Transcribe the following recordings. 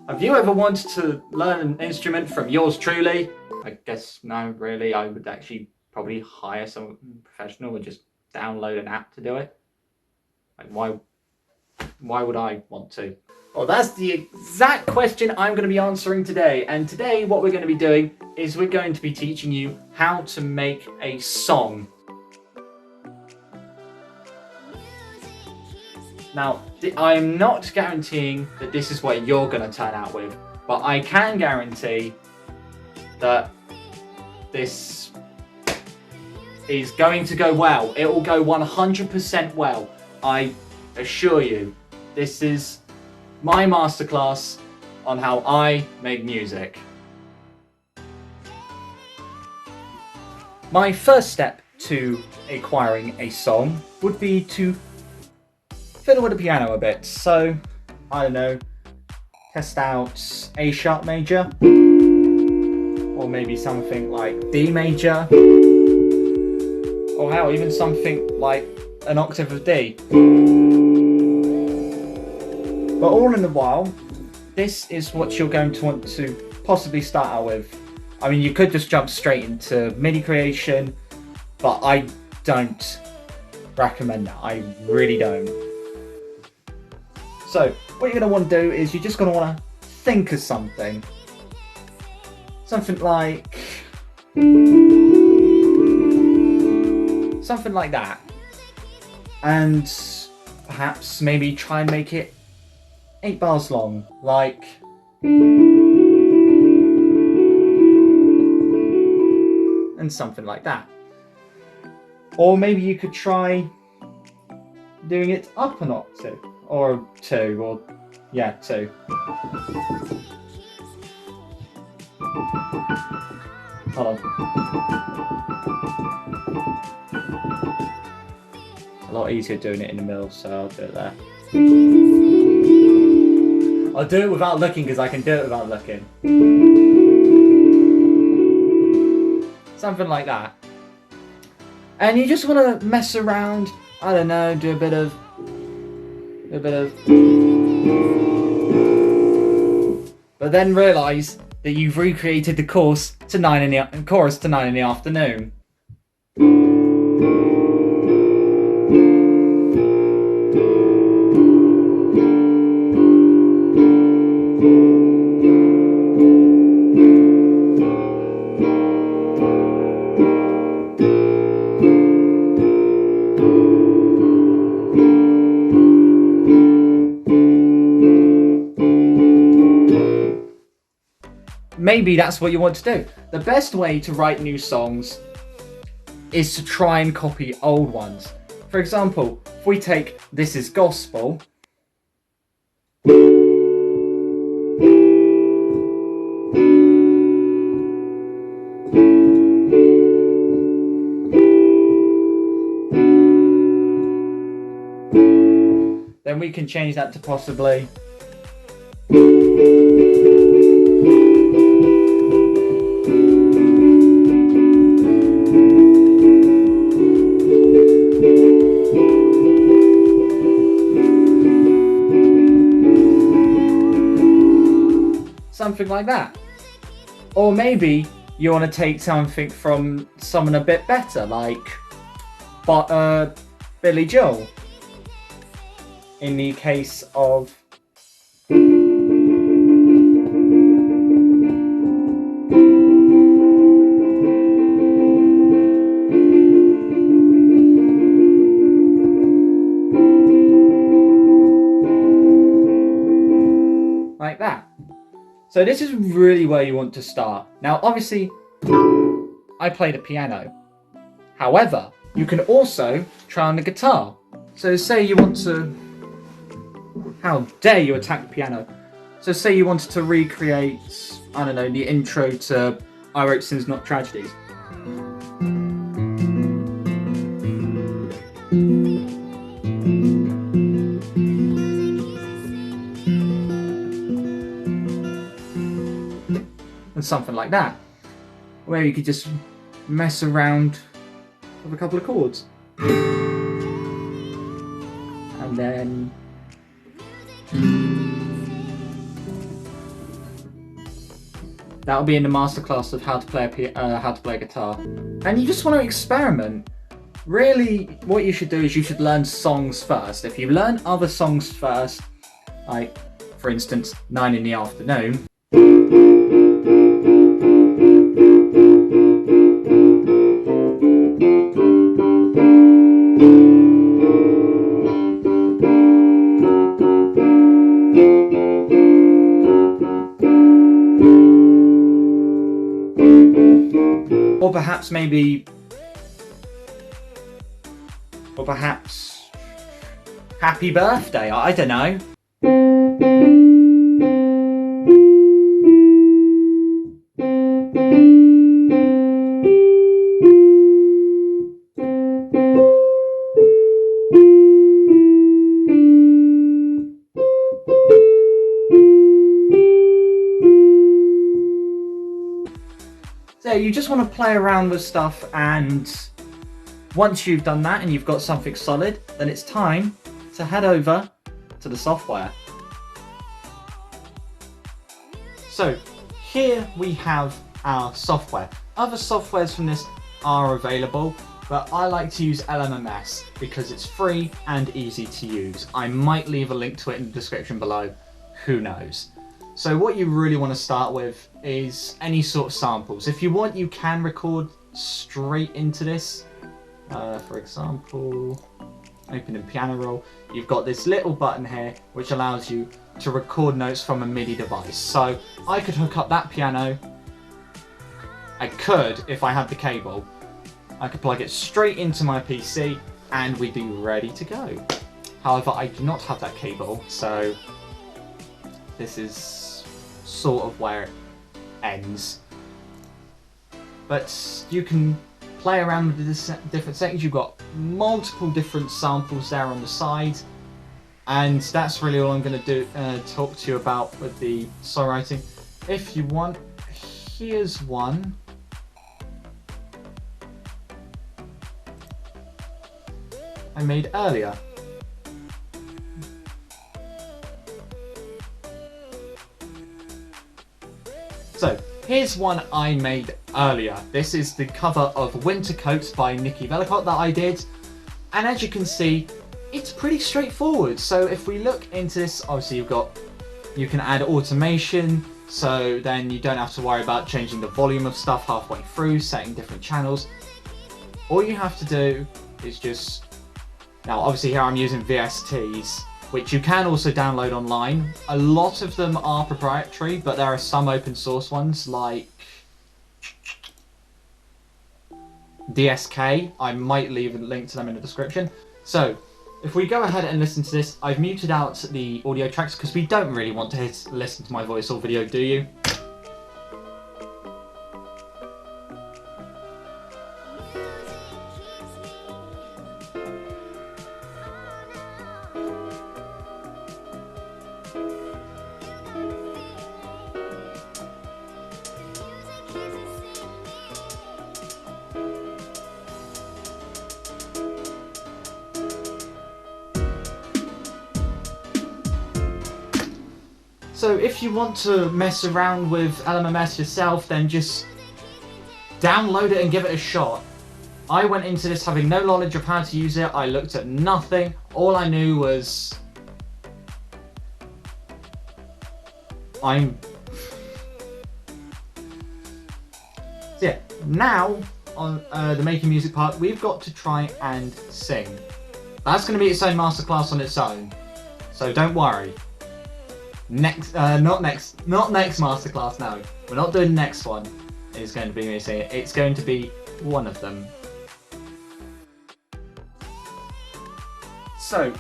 Have you ever wanted to learn an instrument from yours truly? I guess no, really. I would actually probably hire some professional or just download an app to do it. Like, why would I want to? Well, that's the exact question I'm going to be answering today. And today, what we're going to be doing is we're going to be teaching you how to make a song. Now, I'm not guaranteeing that this is what you're going to turn out with, but I can guarantee that this is going to go well. It will go 100% well. I assure you. This is my masterclass on how I make music. My first step to acquiring a song would be to fiddle with the piano a bit. So, I don't know, test out A sharp major, or maybe something like D major, or hell, even something like an octave of D. But all in the while, this is what you're going to want to possibly start out with. I mean, you could just jump straight into MIDI creation, but I don't recommend that. I really don't. So, what you're going to want to do is you're just going to want to think of something. Something like that. And perhaps maybe try and make it 8 bars long, like and something like that. Or maybe you could try doing it up an octave, or 2, or yeah, 2. Hold on. It's a lot easier doing it in the middle, so I'll do it there. I'll do it without looking because I can do it without looking. Something like that. And you just want to mess around, I don't know, do a bit of but then realise that you've recreated the chorus to 9 in the afternoon. Maybe that's what you want to do. The best way to write new songs is to try and copy old ones. For example, if we take This Is Gospel, then we can change that to possibly something like that. Or maybe you want to take something from someone a bit better, like Billy Joel. In the case of like that. So this is really where you want to start. Now, obviously, I play the piano. However, you can also try on the guitar. So say you want to... How dare you attack the piano? So say you wanted to recreate, I don't know, the intro to I Wrote Sins Not Tragedies. And something like that. Where you could just mess around with a couple of chords. And then That'll be in the masterclass of how to play a guitar. And you just want to experiment. Really, what you should do is you should learn songs first. If you learn other songs first, like, for instance, 9 in the afternoon, or perhaps Happy Birthday, I don't know. So you just want to play around with stuff, and once you've done that and you've got something solid, then it's time to head over to the software. So here we have our software. Other softwares from this are available, but I like to use LMMS because it's free and easy to use. I might leave a link to it in the description below, who knows. So what you really want to start with is any sort of samples. If you want, you can record straight into this. For example, open a piano roll. You've got this little button here which allows you to record notes from a MIDI device. So I could hook up that piano. I could, if I had the cable, I could plug it straight into my PC and we'd be ready to go. However, I do not have that cable, so this is sort of where it ends. But you can play around with the different settings. You've got multiple different samples there on the side, and that's really all I'm going to do. Talk to you about with the songwriting. If you want, here's one. I made earlier. So, here's one I made earlier. This is the cover of Winter Coats by Nikki Velicott that I did. And as you can see, it's pretty straightforward. So if we look into this, obviously you can add automation. So then you don't have to worry about changing the volume of stuff halfway through, setting different channels. All you have to do is just, now obviously here I'm using VSTs, which you can also download online. A lot of them are proprietary, but there are some open source ones like DSK. I might leave a link to them in the description. So if we go ahead and listen to this, I've muted out the audio tracks because we don't really want to listen to my voice or video, do you? So if you want to mess around with LMMS yourself, then just download it and give it a shot. I went into this having no knowledge of how to use it. I looked at nothing. All I knew was So yeah, now on the making music part, we've got to try and sing. That's going to be its own masterclass on its own, so don't worry. Not next masterclass. No, we're not doing the next one. It's going to be me singing. It's going to be one of them. So,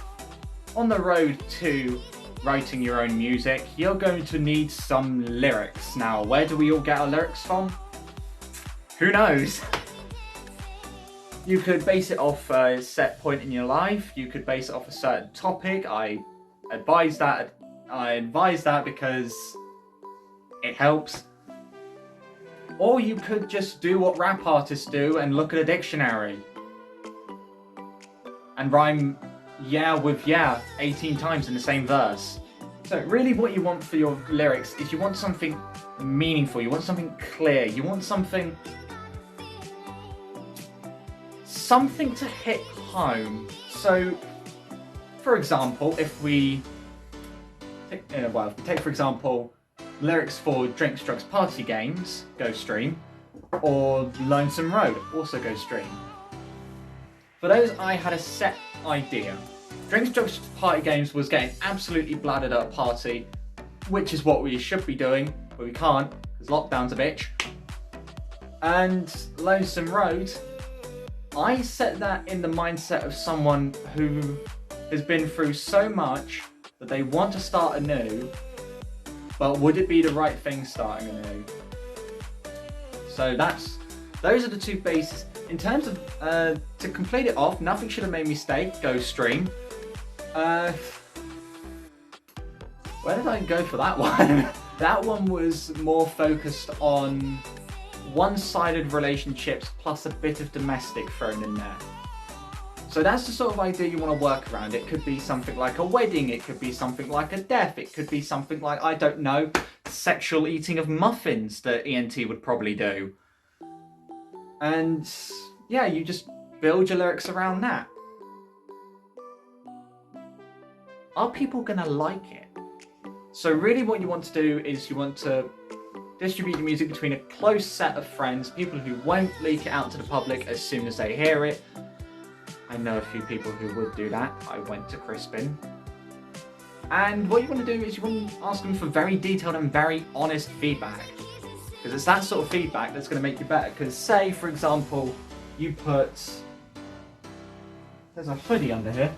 on the road to writing your own music, you're going to need some lyrics. Now, where do we all get our lyrics from? Who knows? You could base it off a set point in your life. You could base it off a certain topic. I advise that because it helps. Or you could just do what rap artists do and look at a dictionary and rhyme yeah with yeah 18 times in the same verse. So really what you want for your lyrics is you want something meaningful, you want something clear, you want something to hit home. So, for example, if we take for example lyrics for Drinks, Drugs, Party Games, go stream, or Lonesome Road, also go stream. For those, I had a set idea. Drinks, Drugs, Party Games was getting absolutely bladdered at a party, which is what we should be doing, but we can't, because lockdown's a bitch. And Lonesome Road, I set that in the mindset of someone who has been through so much that they want to start anew, but would it be the right thing starting anew? So those are the two bases. In terms of, to complete it off, Nothing Should Have Made Me Stay, go stream. Where did I go for that one? That one was more focused on one-sided relationships plus a bit of domestic thrown in there. So that's the sort of idea you want to work around. It could be something like a wedding, it could be something like a death, it could be something like, I don't know, sexual eating of muffins that ENT would probably do. And yeah, you just build your lyrics around that. Are people gonna like it? So really what you want to do is you want to distribute your music between a close set of friends, people who won't leak it out to the public as soon as they hear it. I know a few people who would do that. I went to Crispin. And what you want to do is you want to ask them for very detailed and very honest feedback. Because it's that sort of feedback that's going to make you better. Because say, for example, you put... There's a hoodie under here.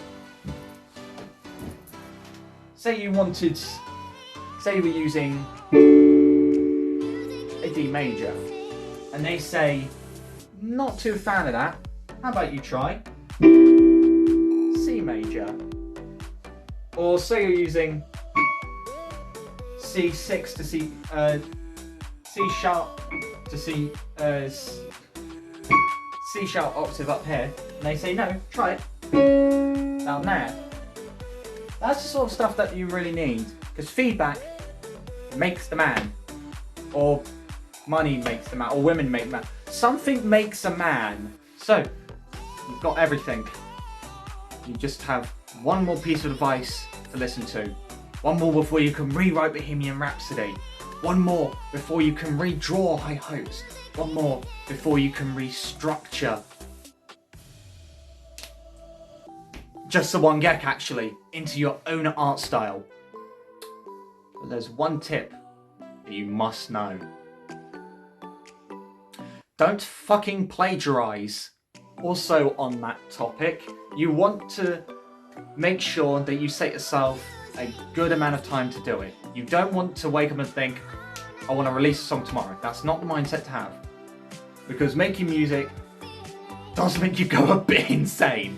Say you wanted... Say you were using a D major. And they say, not too a fan of that. How about you try C major? Or say you're using C6 to C... C sharp to C C sharp octave up here, and they say no, try it down there. That's the sort of stuff that you really need, because feedback makes the man, or money makes the man, or women make the man. Something makes a man. So you've got everything. You just have one more piece of advice to listen to. One more before you can rewrite Bohemian Rhapsody. One more before you can redraw High Hopes. One more before you can restructure Just the One Gek, actually, into your own art style. But there's one tip that you must know. Don't fucking plagiarize. Also on that topic, you want to make sure that you set yourself a good amount of time to do it. You don't want to wake up and think, I want to release a song tomorrow. That's not the mindset to have. Because making music does make you go a bit insane.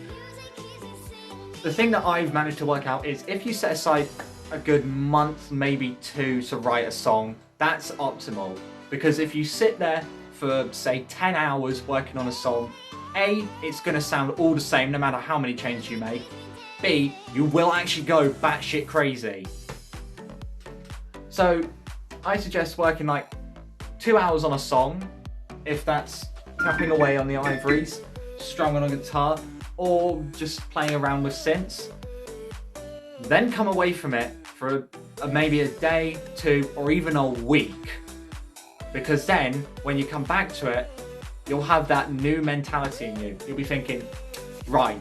The thing that I've managed to work out is if you set aside a good month, maybe 2 to write a song, that's optimal. Because if you sit there for, say, 10 hours working on a song, A, it's going to sound all the same no matter how many changes you make. B, you will actually go batshit crazy. So I suggest working like 2 hours on a song, if that's tapping away on the ivories, strumming on a guitar, or just playing around with synths. Then come away from it for maybe a day, 2, or even a week. Because then, when you come back to it, you'll have that new mentality in you. You'll be thinking, right,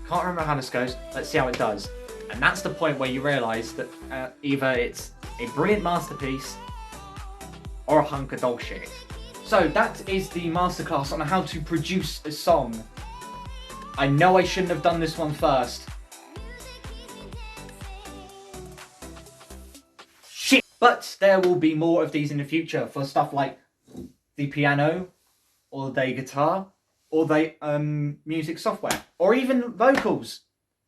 can't remember how this goes, let's see how it does. And that's the point where you realise that either it's a brilliant masterpiece or a hunk of dog shit. So that is the masterclass on how to produce a song. I know I shouldn't have done this one first. Shit! But there will be more of these in the future for stuff like the piano, or the guitar, or the music software, or even vocals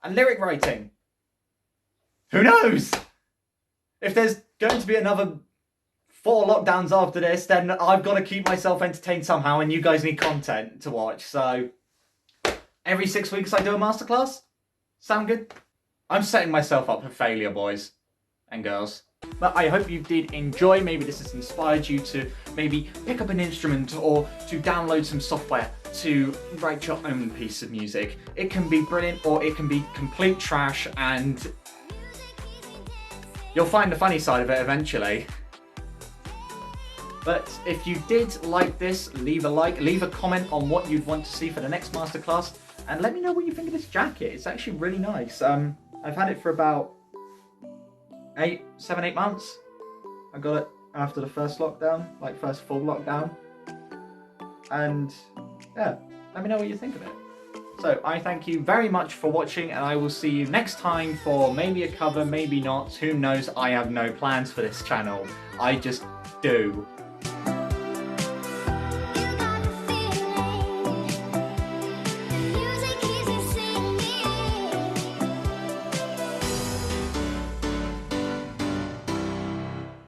and lyric writing. Who knows? If there's going to be another 4 lockdowns after this, then I've got to keep myself entertained somehow, and you guys need content to watch. So every 6 weeks I do a masterclass. Sound good? I'm setting myself up for failure, boys. and girls. But I hope you did enjoy. Maybe this has inspired you to maybe pick up an instrument or to download some software to write your own piece of music. It can be brilliant or it can be complete trash, and you'll find the funny side of it eventually. But if you did like this, leave a like, leave a comment on what you'd want to see for the next masterclass, and let me know what you think of this jacket. It's actually really nice. I've had it for about 7, 8 months. I got it after the first lockdown, like first full lockdown. And yeah, let me know what you think of it. So I thank you very much for watching, and I will see you next time for maybe a cover, maybe not. Who knows? I have no plans for this channel. I just do.